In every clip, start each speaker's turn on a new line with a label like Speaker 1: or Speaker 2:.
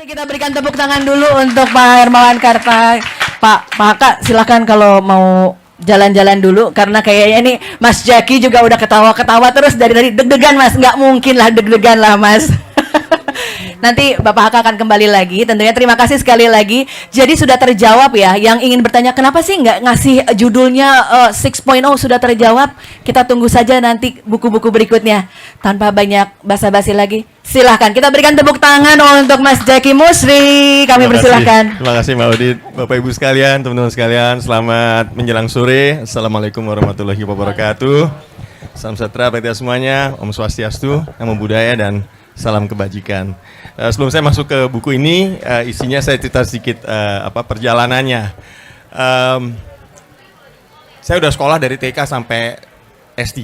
Speaker 1: kasih, kita berikan tepuk tangan dulu untuk Pak Hermawan Karta. Pak Haka, silakan kalau mau jalan-jalan dulu, karena kayaknya ini Mas Jaki juga udah ketawa-ketawa terus dari deg-degan Mas, nggak mungkin lah deg-degan lah Mas. Nanti Bapak Haka akan kembali lagi. Tentunya terima kasih sekali lagi. Jadi sudah terjawab ya. Yang ingin bertanya kenapa sih nggak ngasih judulnya 6.0 sudah terjawab. Kita tunggu saja nanti buku-buku berikutnya. Tanpa banyak basa-basi lagi. Silahkan kita berikan tepuk tangan untuk Mas Jaki Musri. Kami persilahkan.
Speaker 2: Terima kasih Mbak Udit. Bapak Ibu sekalian, teman-teman sekalian, selamat menjelang sore. Assalamualaikum warahmatullahi wabarakatuh. Salam sejahtera bagi kita semuanya. Om Swastiastu, Namo Buddhaya, dan salam kebajikan. Sebelum saya masuk ke buku ini, isinya saya cerita sedikit perjalanannya. Saya udah sekolah dari TK sampai S3.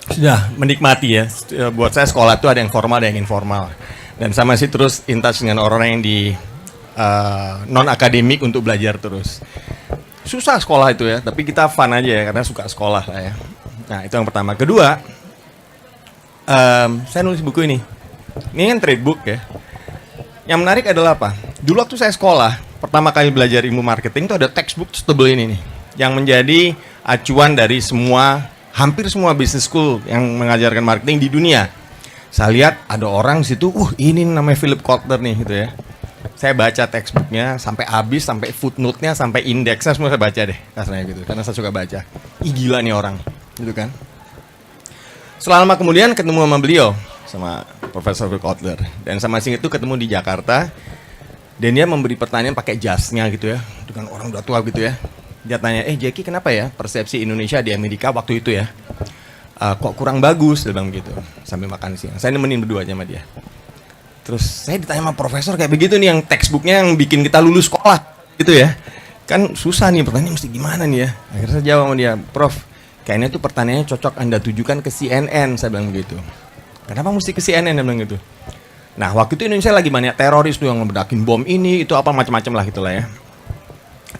Speaker 2: Sudah menikmati ya. Buat saya sekolah itu ada yang formal, ada yang informal. Dan saya masih terus in touch dengan orang yang di non-akademik untuk belajar terus. Susah sekolah itu ya, tapi kita fun aja ya, karena suka sekolah lah ya. Nah, itu yang pertama. Kedua, saya nulis buku ini. Ini kan trade book ya. Yang menarik adalah apa? Dulu waktu saya sekolah, pertama kali belajar ilmu marketing itu ada textbook setebel ini nih, yang menjadi acuan dari hampir semua business school yang mengajarkan marketing di dunia. Saya lihat ada orang di situ, ini namanya Philip Kotler nih gitu ya. Saya baca textbooknya sampai habis, sampai footnote-nya, sampai indeksnya semua saya baca deh, rasanya gitu. Karena saya suka baca. Ih, gila nih orang, gitu kan. Selama kemudian ketemu sama beliau, sama Profesor Kotler, dan sama sing itu ketemu di Jakarta, dan dia memberi pertanyaan pakai jasnya gitu ya, dengan orang udah tua gitu ya. Dia tanya, Jackie, kenapa ya persepsi Indonesia di Amerika waktu itu ya, kok kurang bagus, dia bilang gitu, sambil makan siang. Saya nemenin berdua aja sama dia. Terus saya ditanya sama profesor kayak begitu nih, yang textbooknya yang bikin kita lulus sekolah gitu ya. Kan susah nih, pertanyaan mesti gimana nih ya. Akhirnya saya jawab sama dia, Prof, kayaknya tuh pertanyaannya cocok Anda tujukan ke CNN, saya bilang begitu. Kenapa mesti ke CNN, dia bilang gitu. Nah, waktu itu Indonesia lagi banyak teroris tuh yang meledakin bom ini, itu apa macam-macam lah gitulah ya.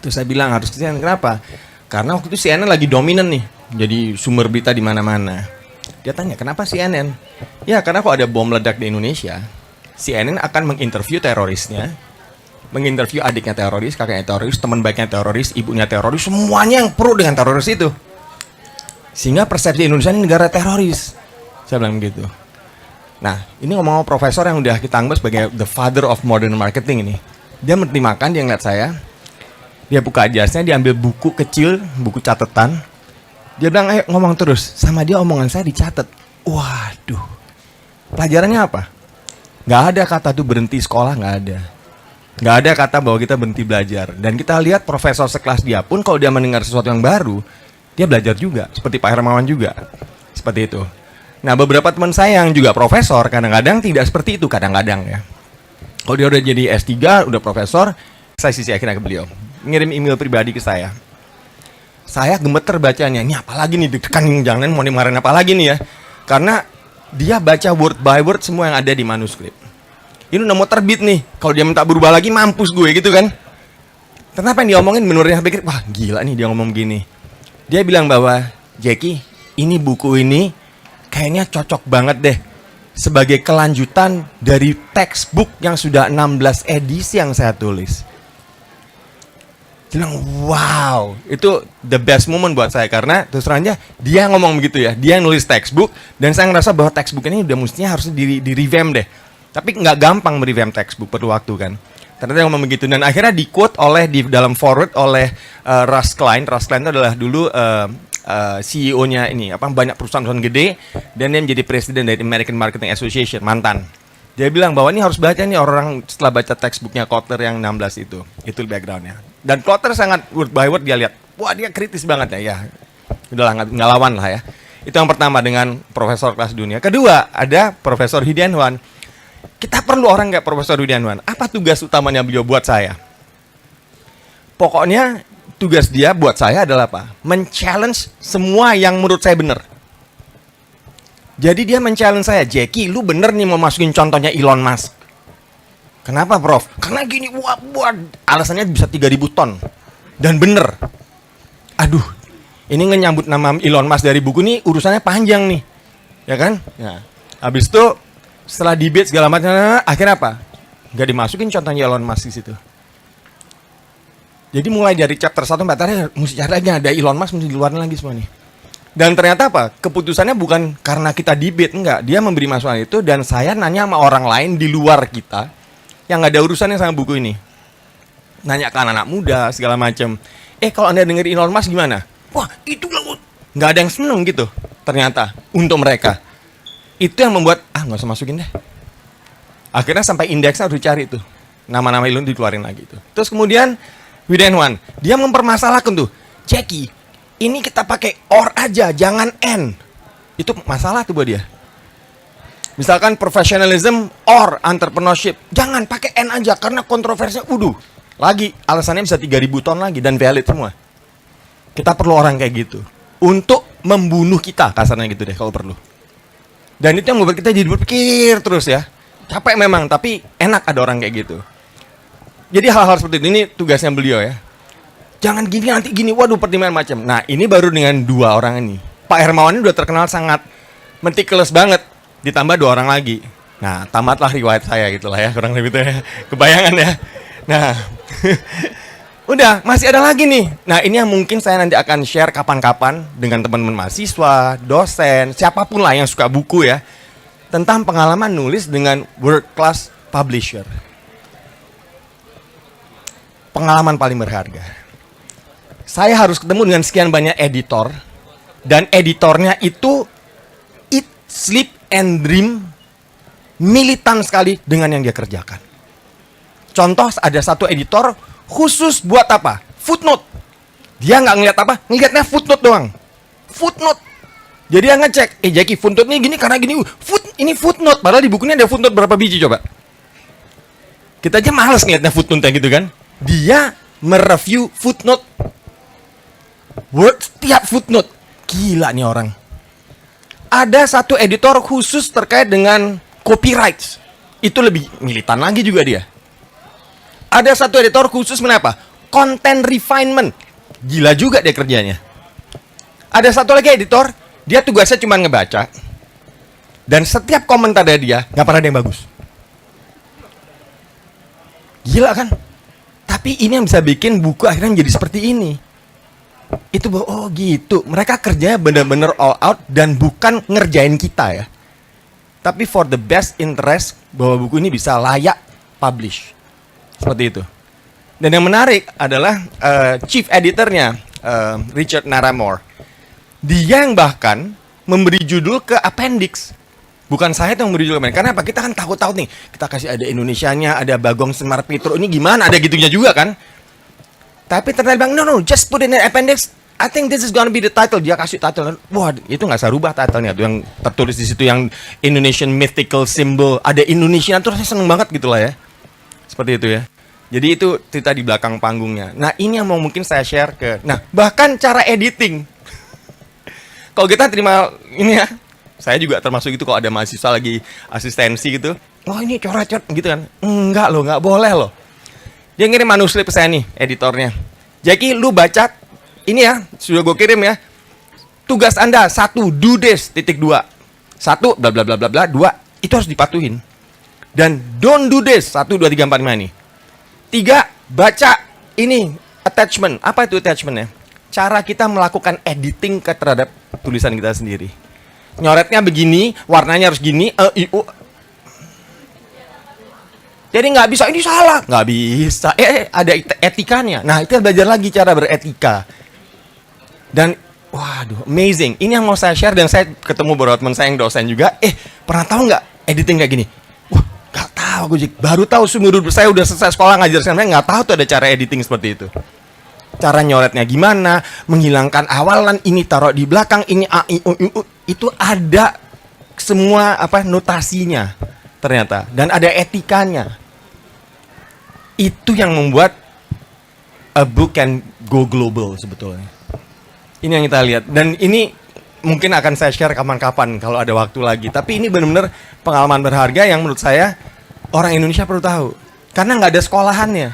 Speaker 2: Terus saya bilang harus ke CNN, kenapa? Karena waktu itu CNN lagi dominan nih, jadi sumber berita di mana-mana. Dia tanya, kenapa CNN? Ya, karena kalau ada bom meledak di Indonesia, CNN akan menginterview terorisnya, menginterview adiknya teroris, kakaknya teroris, teman baiknya teroris, ibunya teroris, semuanya yang pro dengan teroris itu. Sehingga persepsi Indonesia ini negara teroris. Saya bilang gitu. Nah, ini ngomong profesor yang udah kita anggap sebagai the father of modern marketing ini. Dia berhenti makan, dia ngeliat saya. Dia buka jasnya, dia ambil buku kecil, buku catatan. Dia bilang, ayo ngomong terus. Sama dia omongan saya dicatat. Waduh. Pelajarannya apa? Gak ada kata tuh berhenti sekolah, gak ada. Gak ada kata bahwa kita berhenti belajar. Dan kita lihat profesor sekelas dia pun kalau dia mendengar sesuatu yang baru, dia belajar juga. Seperti Pak Hermawan juga. Seperti itu. Nah, beberapa teman saya yang juga profesor, kadang-kadang tidak seperti itu, kadang-kadang ya. Kalau dia udah jadi S3, udah profesor, saya sisi akhirnya ke beliau. Ngirim email pribadi ke saya. Saya gemeter bacanya, ini apalagi nih, deg-degan, jangan mau dimarahin apalagi nih ya. Karena dia baca word by word semua yang ada di manuskrip. Ini udah mau terbit nih, kalau dia minta berubah lagi, mampus gue gitu kan. Kenapa yang dia omongin menurutnya pikir, wah gila nih dia ngomong gini. Dia bilang bahwa, Jackie, ini buku ini kayaknya cocok banget deh sebagai kelanjutan dari textbook yang sudah 16 edisi yang saya tulis. Dia bilang, wow, itu the best moment buat saya. Karena terus terang aja, dia ngomong begitu ya, dia nulis textbook, dan saya ngerasa bahwa textbook ini udah mestinya harus di-revamp deh. Tapi nggak gampang merevamp textbook, perlu waktu kan. Ternyata dia ngomong begitu, dan akhirnya di-quote di dalam forward oleh Russ Klein. Russ Klein itu adalah dulu CEO-nya ini, banyak perusahaan-perusahaan gede, dan dia menjadi presiden dari American Marketing Association, mantan. Dia bilang bahwa ini harus baca nih orang setelah baca textbooknya Kotler yang 16 itu. Itu backgroundnya. Dan Kotler sangat word by word dia lihat, wah dia kritis banget ya. Udahlah, nggak lawan lah ya. Itu yang pertama dengan profesor kelas dunia. Kedua, ada Profesor Hidianwan. Kita perlu orang kayak Profesor Hidianwan. Apa tugas utamanya beliau buat saya? Pokoknya tugas dia buat saya adalah apa? Men-challenge semua yang menurut saya benar. Jadi dia men-challenge saya, Jackie, lu bener nih mau masukin contohnya Elon Musk. Kenapa, Prof? Karena gini, buat alasannya bisa 3.000 ton. Dan bener. Aduh, ini nyambut nama Elon Musk dari buku nih, urusannya panjang nih. Ya kan? Ya. Habis itu, setelah debate segala macam, akhirnya apa? nggak dimasukin contohnya Elon Musk di situ. Jadi mulai dari chapter 1 sampai tadi mesti cari lagi ada Elon Musk, mesti dikeluarin lagi semua nih. Dan ternyata apa? Keputusannya bukan karena kita debate, enggak. Dia memberi masukan itu dan saya nanya sama orang lain di luar kita yang nggak ada urusannya sama buku ini. Nanya ke anak-anak muda segala macam. Kalau Anda denger Elon Musk gimana? Wah, itu nggak ada yang seneng gitu. Ternyata untuk mereka itu yang membuat nggak usah masukin deh. Akhirnya sampai indeksnya harus dicari tuh. Nama-nama Elon dikeluarin lagi tuh. Terus kemudian Within One, dia mempermasalahkan tuh, Jackie, ini kita pakai or aja, jangan and. Itu masalah tuh buat dia. Misalkan professionalism or entrepreneurship, jangan pakai and aja karena kontroversinya lagi alasannya bisa 3.000 ton lagi dan valid semua. Kita perlu orang kayak gitu untuk membunuh kita, kasarnya gitu deh kalau perlu. Dan itu yang membuat kita jadi berpikir terus ya. Capek memang, tapi enak ada orang kayak gitu. Jadi hal-hal seperti ini tugasnya beliau ya. Jangan gini nanti gini, waduh pertimbangan macam. Nah ini baru dengan 2 orang ini. Pak Hermawan ini udah terkenal sangat meticulous banget. Ditambah 2 orang lagi. Nah tamatlah riwayat saya gitulah ya, kurang lebih itu ya. Kebayangan ya. Nah udah masih ada lagi nih. Nah ini yang mungkin saya nanti akan share kapan-kapan dengan teman-teman mahasiswa, dosen, siapapun lah yang suka buku ya. Tentang pengalaman nulis dengan world class publisher. Pengalaman paling berharga. Saya harus ketemu dengan sekian banyak editor. Dan editornya itu eat, sleep, and dream militan sekali dengan yang dia kerjakan. Contoh ada satu editor khusus buat apa? Footnote. Dia nggak ngeliat apa? Ngeliatnya footnote doang. Footnote. Jadi dia ngecek, Jackie footnote ini gini karena gini. Ini footnote. Padahal di bukunya ada footnote berapa biji coba? Kita aja males ngeliatnya footnote-nya gitu kan. Dia mereview footnote. Word setiap footnote. Gila nih orang. Ada satu editor khusus terkait dengan copyright. Itu lebih militan lagi juga dia. Ada satu editor khusus menapa? Content refinement. Gila juga dia kerjanya. Ada satu lagi editor, dia tugasnya cuma ngebaca. Dan setiap komentar dari dia nggak pernah ada yang bagus. Gila kan? Tapi ini yang bisa bikin buku akhirnya menjadi seperti ini. Itu gitu. Mereka kerjanya benar-benar all out dan bukan ngerjain kita ya. Tapi for the best interest bahwa buku ini bisa layak publish. Seperti itu. Dan yang menarik adalah chief editornya Richard Naramore. Dia yang bahkan memberi judul ke appendix. Bukan saya yang memberi judul ke appendix. Karena apa? Kita kan takut-takut nih. Kita kasih ada Indonesianya, ada Bagong Semar Petro. Ini gimana? Ada gitunya juga kan? Tapi ternyata bilang, no, just put in an appendix. I think this is gonna be the title. Dia kasih title. Wah, itu nggak usah rubah titlenya. Tuh yang tertulis di situ yang Indonesian mythical symbol. Ada Indonesia. Itu rasanya seneng banget gitu lah ya. Seperti itu ya. Jadi itu cerita di belakang panggungnya. Nah ini yang mau mungkin saya share ke. Nah bahkan cara editing. Kalau kita terima ini ya. Saya juga termasuk itu kalau ada mahasiswa lagi asistensi gitu. Oh ini coret-coret gitu kan. Enggak loh, nggak boleh loh. Dia ngirim manuskrip ke saya nih, editornya. Jackie, lu baca ini ya, sudah gue kirim ya. Tugas Anda 1, do this, .2. 1, bla bla bla bla bla, 2, itu harus dipatuhin. Dan don't do this, 1, 2, 3, 4, 5 nih. 3, baca ini, attachment. Apa itu attachmentnya? Cara kita melakukan editing ke terhadap tulisan kita sendiri. Nyoretnya begini, warnanya harus gini, jadi nggak bisa, ini salah. Nggak bisa. Ada etikanya. Nah, itu belajar lagi cara beretika. Dan, waduh, amazing. Ini yang mau saya share dan saya ketemu beberapa teman saya yang dosen juga. Pernah tahu nggak editing kayak gini? Wah, nggak tahu gue. Baru tahu seumur hidup saya udah selesai sekolah ngajar saya nggak tahu tuh ada cara editing seperti itu. Cara nyoretnya gimana? Menghilangkan awalan, ini taruh di belakang, ini a, i, u, u. Itu ada semua notasinya. Ternyata dan ada etikanya. Itu yang membuat a book can go global sebetulnya. Ini yang kita lihat dan ini mungkin akan saya share kapan-kapan kalau ada waktu lagi. Tapi ini benar-benar pengalaman berharga yang menurut saya orang Indonesia perlu tahu karena nggak ada sekolahannya.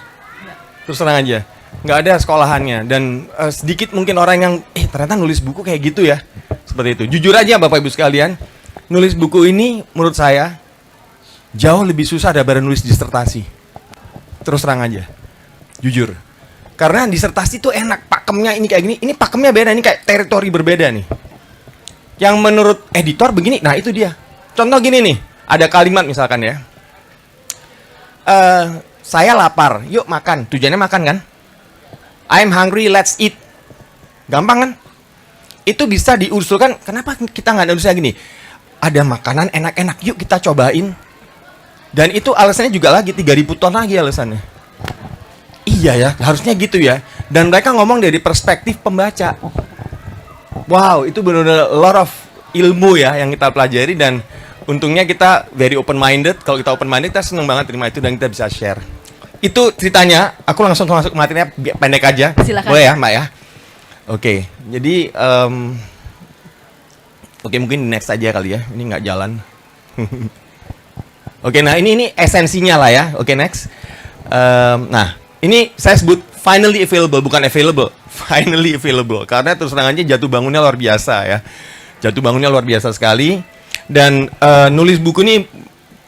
Speaker 2: Terus terang aja nggak ada sekolahannya dan sedikit mungkin orang yang ternyata nulis buku kayak gitu ya seperti itu. Jujur aja Bapak Ibu sekalian, nulis buku ini menurut saya jauh lebih susah daripada nulis disertasi. Terus terang aja, jujur. Karena disertasi tuh enak, pakemnya ini kayak gini, ini pakemnya beda, ini kayak teritori berbeda nih. Yang menurut editor begini, nah itu dia. Contoh gini nih, ada kalimat misalkan ya. Saya lapar, yuk makan. Tujuannya makan kan? I'm hungry, let's eat. Gampang kan? Itu bisa diusulkan, kenapa kita nggak nulisnya gini? Ada makanan enak-enak, yuk kita cobain. Dan itu alasannya juga lagi, 3.000 ton lagi alasannya. Iya ya, harusnya gitu ya. Dan mereka ngomong dari perspektif pembaca. Wow, itu benar-benar a lot of ilmu ya yang kita pelajari. Dan untungnya kita very open-minded. Kalau kita open-minded, kita seneng banget terima itu dan kita bisa share. Itu ceritanya, aku langsung masuk ke materinya pendek aja.
Speaker 1: Silakan.
Speaker 2: Boleh ya, Mbak ya? Oke, jadi oke, mungkin next aja kali ya. Ini nggak jalan. Oke, nah ini esensinya lah ya. Oke, next. Nah, ini saya sebut finally available, bukan available. Finally available. Karena terus terang aja jatuh bangunnya luar biasa ya. Jatuh bangunnya luar biasa sekali. Dan nulis buku ini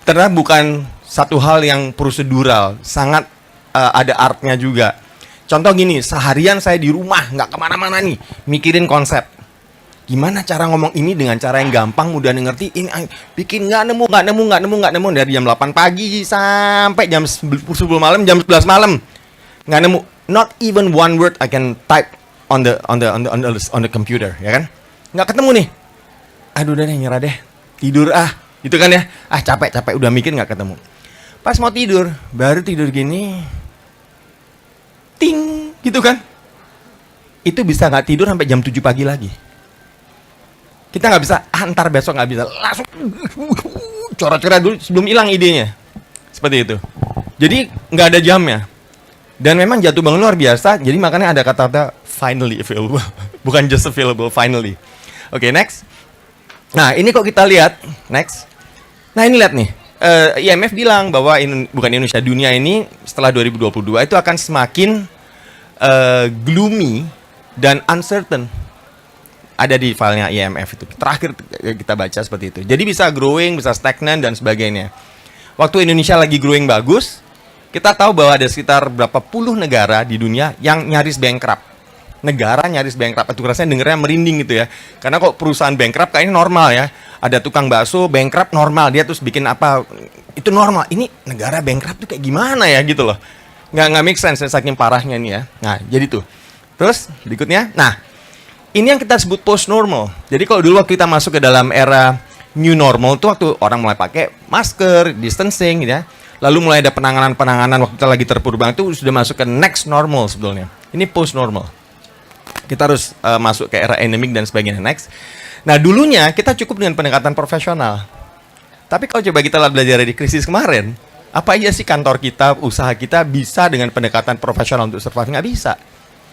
Speaker 2: ternyata bukan satu hal yang prosedural. Sangat ada artnya juga. Contoh gini, seharian saya di rumah, nggak kemana-mana nih, mikirin konsep. Gimana cara ngomong ini dengan cara yang gampang, mudah ngerti, ini bikin nggak nemu, dari jam 8 pagi sampai jam 10 malam, jam 11 malam. Nggak nemu, not even one word I can type on the computer, ya kan? Nggak ketemu nih. Aduh udah deh, nyerah deh, tidur gitu kan ya. Capek, udah mikir nggak ketemu. Pas mau tidur, baru tidur gini, ting, gitu kan? Itu bisa nggak tidur sampai jam 7 pagi lagi. Kita nggak bisa, ntar besok nggak bisa, langsung coret-coret dulu sebelum hilang idenya. Seperti itu. Jadi nggak ada jamnya. Dan memang jatuh bangun luar biasa, jadi makanya ada kata-kata finally available. Bukan just available, finally. Oke, next. Nah, ini kok kita lihat, next. Nah, ini lihat nih. IMF bilang bahwa bukan Indonesia, dunia ini setelah 2022 itu akan semakin gloomy dan uncertain. Ada di filenya IMF itu. Terakhir kita baca seperti itu. Jadi bisa growing, bisa stagnan dan sebagainya. Waktu Indonesia lagi growing bagus, kita tahu bahwa ada sekitar berapa puluh negara di dunia yang nyaris bankrupt. Negara nyaris bankrupt. Itu rasanya dengernya merinding gitu ya. Karena kok perusahaan bankrupt kayaknya normal ya. Ada tukang bakso bankrupt normal, dia terus bikin apa, itu normal. Ini negara bankrupt tuh kayak gimana ya gitu loh. Nggak make sense saking parahnya nih ya. Nah, jadi tuh. Terus berikutnya, nah ini yang kita sebut post normal. Jadi kalau dulu waktu kita masuk ke dalam era new normal itu waktu orang mulai pakai masker, distancing gitu ya. Lalu mulai ada penanganan waktu kita lagi terpuruk banget itu sudah masuk ke next normal sebetulnya. Ini post normal. Kita harus masuk ke era endemic dan sebagainya. Next. Nah dulunya kita cukup dengan pendekatan profesional. Tapi kalau coba kita belajar dari krisis kemarin, apa aja sih kantor kita, usaha kita bisa dengan pendekatan profesional untuk survive? Nggak bisa.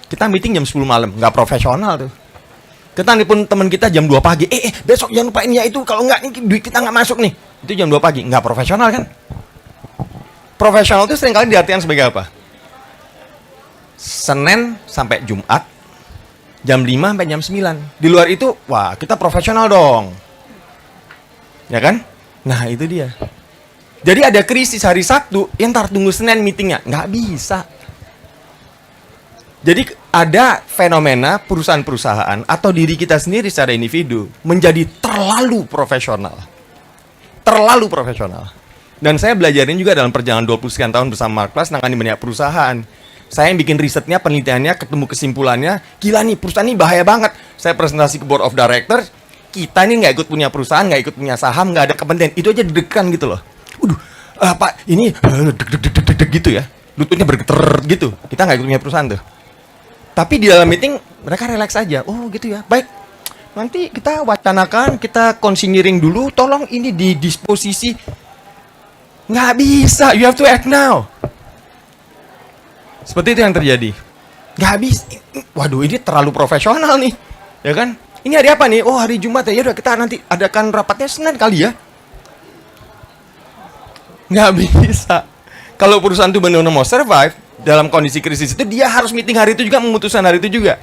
Speaker 2: Kita meeting jam 10 malam, nggak profesional tuh. Kita nelpon teman kita jam 2 pagi, besok jangan lupain ya itu, kalau nggak duit kita nggak masuk nih. Itu jam 2 pagi, nggak profesional kan? Profesional itu seringkali diartikan sebagai apa? Senin sampai Jumat, jam 5 sampai jam 9. Di luar itu, wah kita profesional dong. Ya kan? Nah itu dia. Jadi ada krisis hari Sabtu, yang ntar tunggu Senin meetingnya. Nggak bisa. Jadi ada fenomena perusahaan-perusahaan atau diri kita sendiri secara individu menjadi terlalu profesional. Terlalu profesional. Dan saya belajarin juga dalam perjalanan 20 sekian tahun bersama Mark Plus nangani banyak perusahaan. Saya yang bikin risetnya, penelitiannya, ketemu kesimpulannya, gila nih perusahaan ini bahaya banget. Saya presentasi ke board of directors, kita ini nggak ikut punya perusahaan, nggak ikut punya saham, nggak ada kepentingan. Itu aja deg-degan gitu loh. Pak, ini deg-deg gitu ya. Lututnya bergetar gitu. Kita nggak ikut punya perusahaan tuh. Tapi di dalam meeting mereka relax aja. Oh gitu ya. Baik. Nanti kita wacanakan, kita considering dulu. Tolong ini di disposisi. Nggak bisa. You have to act now. Seperti itu yang terjadi. Nggak bisa. Waduh ini terlalu profesional nih. Ya kan? Ini hari apa nih? Oh hari Jumat ya. Yaudah kita nanti adakan rapatnya Senin kali ya. Nggak bisa. Kalau perusahaan itu benar-benar mau survive dalam kondisi krisis itu, dia harus meeting hari itu juga, memutuskan hari itu juga.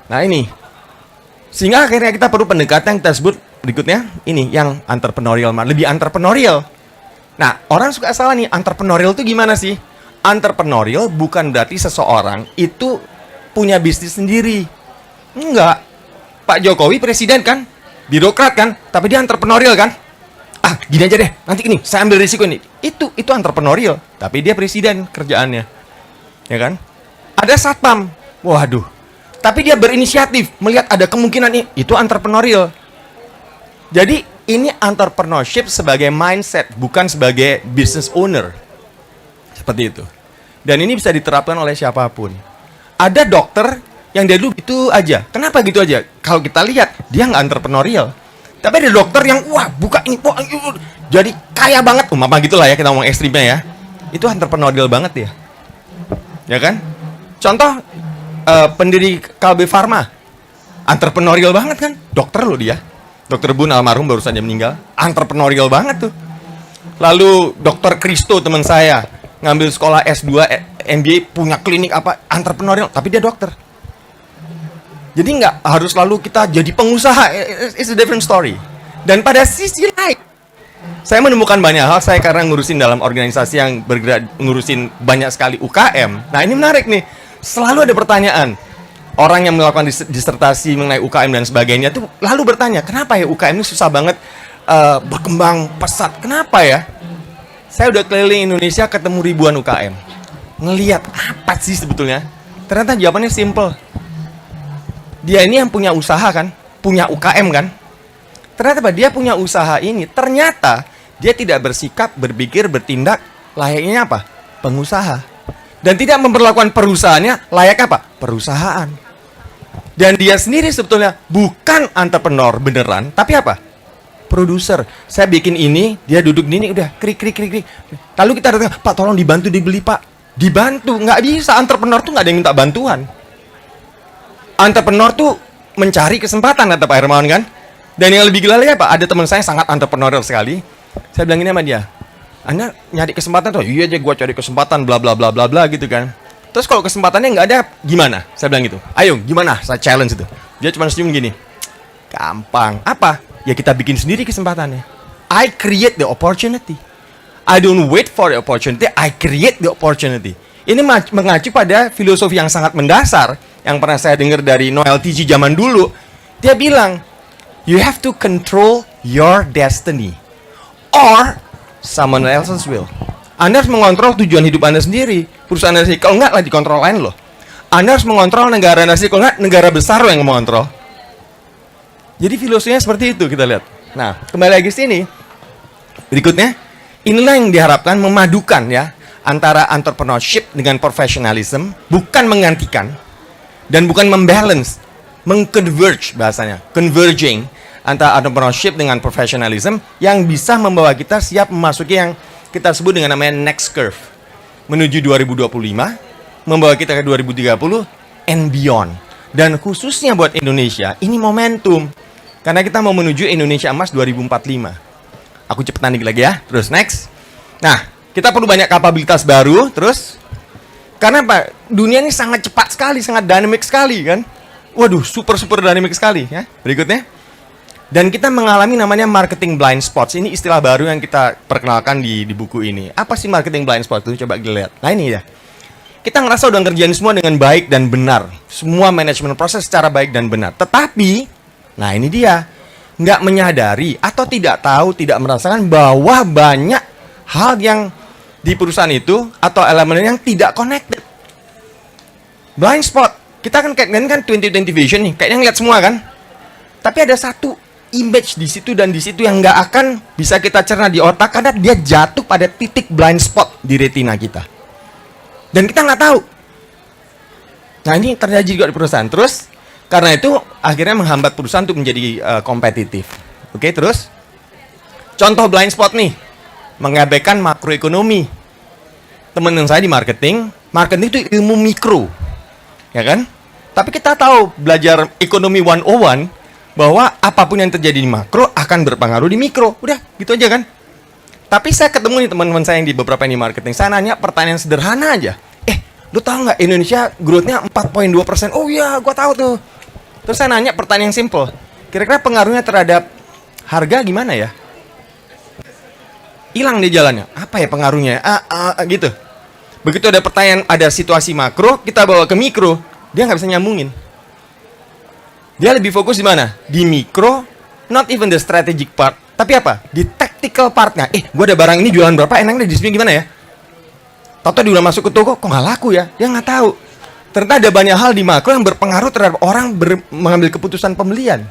Speaker 2: Nah ini, sehingga akhirnya kita perlu pendekatan yang kita sebut berikutnya, ini yang entrepreneurial, lebih entrepreneurial. Nah, orang suka salah nih, entrepreneurial itu gimana sih? Entrepreneurial bukan berarti seseorang itu punya bisnis sendiri. Enggak. Pak Jokowi presiden kan? Birokrat kan? Tapi dia entrepreneurial kan? Ah, gini aja deh, nanti ini, saya ambil risiko ini. Itu entrepreneurial. Tapi dia presiden kerjaannya. Ya kan? Ada satpam. Waduh. Tapi dia berinisiatif, melihat ada kemungkinan ini. Itu entrepreneurial. Jadi, ini entrepreneurship sebagai mindset, bukan sebagai business owner. Seperti itu. Dan ini bisa diterapkan oleh siapapun. Ada dokter yang dia dulu gitu aja. Kenapa gitu aja? Kalau kita lihat, dia nggak entrepreneurial. Tapi ada dokter yang, wah buka ini, wah, jadi kaya banget. Mama gitulah ya, kita ngomong ekstrimnya ya. Itu entrepreneurial banget ya. Ya kan? Contoh, pendiri Kalbe Pharma. Entrepreneurial banget kan? Dokter loh dia. Dokter Bun almarhum baru saja meninggal. Entrepreneurial banget tuh. Lalu Dokter Kristo teman saya ngambil sekolah S2 MBA, punya klinik apa, entrepreneurial, tapi dia dokter. Jadi nggak harus lalu kita jadi pengusaha. It's a different story. Dan pada sisi lain, saya menemukan banyak hal. Saya karena ngurusin dalam organisasi yang bergerak, ngurusin banyak sekali UKM. Nah ini menarik nih. Selalu ada pertanyaan. Orang yang melakukan disertasi mengenai UKM dan sebagainya tuh lalu bertanya, kenapa ya UKM ini susah banget berkembang pesat? Kenapa ya? Saya udah keliling Indonesia ketemu ribuan UKM. Ngeliat apa sih sebetulnya? Ternyata jawabannya simple. Dia ini yang punya usaha kan? Punya UKM kan? Ternyata apa? Dia punya usaha ini. Ternyata dia tidak bersikap, berpikir, bertindak layaknya apa? Pengusaha. Dan tidak memperlakukan perusahaannya layak apa? Perusahaan. Dan dia sendiri sebetulnya bukan entrepreneur beneran, tapi apa? Produser. Saya bikin ini, dia duduk di ini, udah krik. Lalu kita datang, Pak tolong dibantu dibeli Pak. Dibantu, nggak bisa. Entrepreneur tuh nggak ada yang minta bantuan. Entrepreneur tuh mencari kesempatan, kata Pak Hermawan kan. Dan yang lebih gila lagi apa? Ada teman saya sangat entrepreneurial sekali. Saya bilang ini sama dia, Anda nyari kesempatan tuh? Iya aja, gue cari kesempatan, bla bla bla bla bla gitu kan. Terus kalau kesempatannya nggak ada, gimana? Saya bilang gitu. Ayo, gimana? Saya challenge itu. Dia cuma senyum gini. Gampang. Apa? Ya kita bikin sendiri kesempatannya. I create the opportunity. I don't wait for the opportunity. I create the opportunity. Ini mengacu pada filosofi yang sangat mendasar yang pernah saya dengar dari Noel TG zaman dulu. Dia bilang, you have to control your destiny, or someone else's will. Anda harus mengontrol tujuan hidup Anda sendiri, perusahaan Anda sendiri. Kalau enggak, lah dikontrol lain loh. Anda harus mengontrol negara Anda sendiri. Kalau enggak, negara besar loh yang mengontrol. Jadi filosofinya seperti itu, kita lihat. Nah, kembali lagi sini. Berikutnya, inilah yang diharapkan memadukan ya antara entrepreneurship dengan professionalism, bukan menggantikan dan bukan membalance, mengconverge bahasanya, converging antara entrepreneurship dengan professionalism yang bisa membawa kita siap memasuki yang kita sebut dengan namanya next curve, menuju 2025, membawa kita ke 2030 and beyond. Dan khususnya buat Indonesia, ini momentum karena kita mau menuju Indonesia Emas 2045. Aku cepetan dikit lagi ya. Terus next. Nah, kita perlu banyak kapabilitas baru. Terus karena apa? Dunia ini sangat cepat sekali, sangat dynamic sekali kan. Waduh, super dynamic sekali ya. Berikutnya. Dan kita mengalami namanya marketing blind spots. Ini istilah baru yang kita perkenalkan di buku ini. Apa sih marketing blind spots itu? Coba dilihat. Nah ini ya. Kita ngerasa udah ngerjain semua dengan baik dan benar. Semua manajemen proses secara baik dan benar. Tetapi, nah ini dia. Nggak menyadari atau tidak tahu, tidak merasakan bahwa banyak hal yang di perusahaan itu atau elemen yang tidak connected. Blind spot. Kita kan kayak 2020 vision nih. Kayaknya ngeliat semua kan. Tapi ada satu image di situ dan di situ yang nggak akan bisa kita cerna di otak karena dia jatuh pada titik blind spot di retina kita. Dan kita nggak tahu. Nah ini terjadi juga di perusahaan. Terus karena itu akhirnya menghambat perusahaan untuk menjadi kompetitif. Oke, terus contoh blind spot nih, mengabaikan makroekonomi. Teman-teman saya di marketing itu ilmu mikro, ya kan? Tapi kita tahu belajar ekonomi 101 bahwa apapun yang terjadi di makro akan berpengaruh di mikro. Udah, gitu aja kan? Tapi saya ketemu nih teman-teman saya yang di beberapa ini marketing. Saya nanya pertanyaan sederhana aja. Lu tahu nggak Indonesia growth-nya 4,2%? Oh iya, gua tahu tuh. Terus saya nanya pertanyaan yang simple. Kira-kira pengaruhnya terhadap harga gimana ya? hilang di jalannya. Apa ya pengaruhnya? Gitu. Begitu ada pertanyaan, ada situasi makro, kita bawa ke mikro, dia nggak bisa nyambungin. Dia lebih fokus di mana? Di mikro, not even the strategic part. Tapi apa? Di tactical partnya. Gue ada barang ini jualan berapa, enaknya di sini gimana ya? Tahu-tahu dia udah masuk ke toko, kok nggak laku ya? Dia nggak tahu. Ternyata ada banyak hal di makro yang berpengaruh terhadap orang mengambil keputusan pembelian.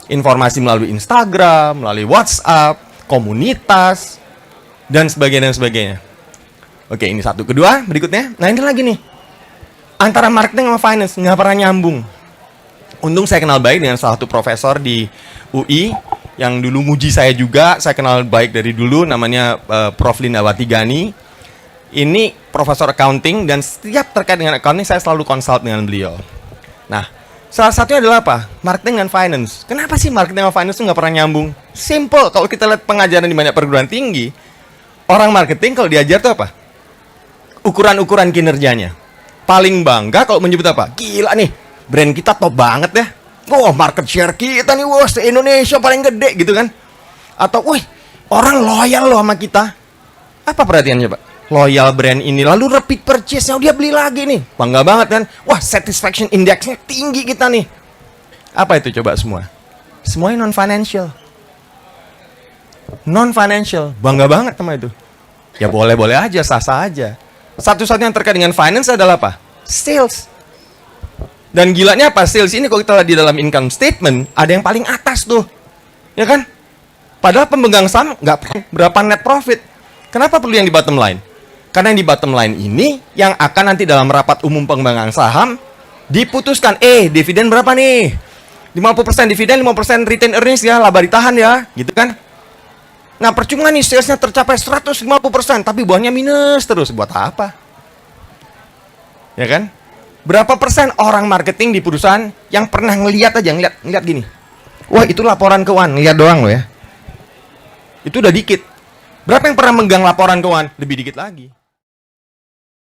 Speaker 2: Informasi melalui Instagram, melalui WhatsApp, komunitas, dan sebagainya, dan sebagainya. Oke, ini satu. Kedua, berikutnya. Nah, ini lagi nih. Antara marketing sama finance, nggak pernah nyambung. Untung saya kenal baik dengan salah satu profesor di UI, yang dulu nguji saya juga. Saya kenal baik dari dulu, namanya Prof. Lindawati Gani. Ini profesor accounting, dan setiap terkait dengan accounting, saya selalu consult dengan beliau. Nah, salah satunya adalah apa? Marketing dan finance. Kenapa sih marketing sama finance itu nggak pernah nyambung? Simple, kalau kita lihat pengajaran di banyak perguruan tinggi, orang marketing kalau diajar itu apa? Ukuran-ukuran kinerjanya. Paling bangga kalau menyebut apa? Gila nih, brand kita top banget ya. Wah, market share kita nih, wah, se-Indonesia paling gede gitu kan. Atau, wih, orang loyal loh sama kita. Apa perhatiannya, Pak? Loyal brand ini, lalu repeat purchase-nya, dia beli lagi nih. Bangga banget kan. Wah, satisfaction index-nya tinggi kita nih. Apa itu coba semua? Semuanya non-financial. Non-financial. Bangga banget sama itu. Ya boleh-boleh aja, sah-sah aja. Satu-satunya yang terkait dengan finance adalah apa? Sales. Dan gilanya apa? Sales ini kalau kita lihat di dalam income statement, ada yang paling atas tuh. Ya kan? Padahal pemegang saham nggak berapa net profit. Kenapa perlu yang di bottom line? Karena yang di bottom line ini yang akan nanti dalam rapat umum pemegang saham diputuskan, dividen berapa nih? 50% dividen, 5% retain earnings ya, laba ditahan ya, gitu kan? Nah, percuma nih salesnya tercapai 150%, tapi buahnya minus terus. Buat apa? Ya kan? Berapa persen orang marketing di perusahaan yang pernah ngelihat aja, ngelihat gini. Wah, itu laporan keuangan, ngelihat doang loh ya. Itu udah dikit. Berapa yang pernah megang laporan keuangan? Lebih dikit lagi.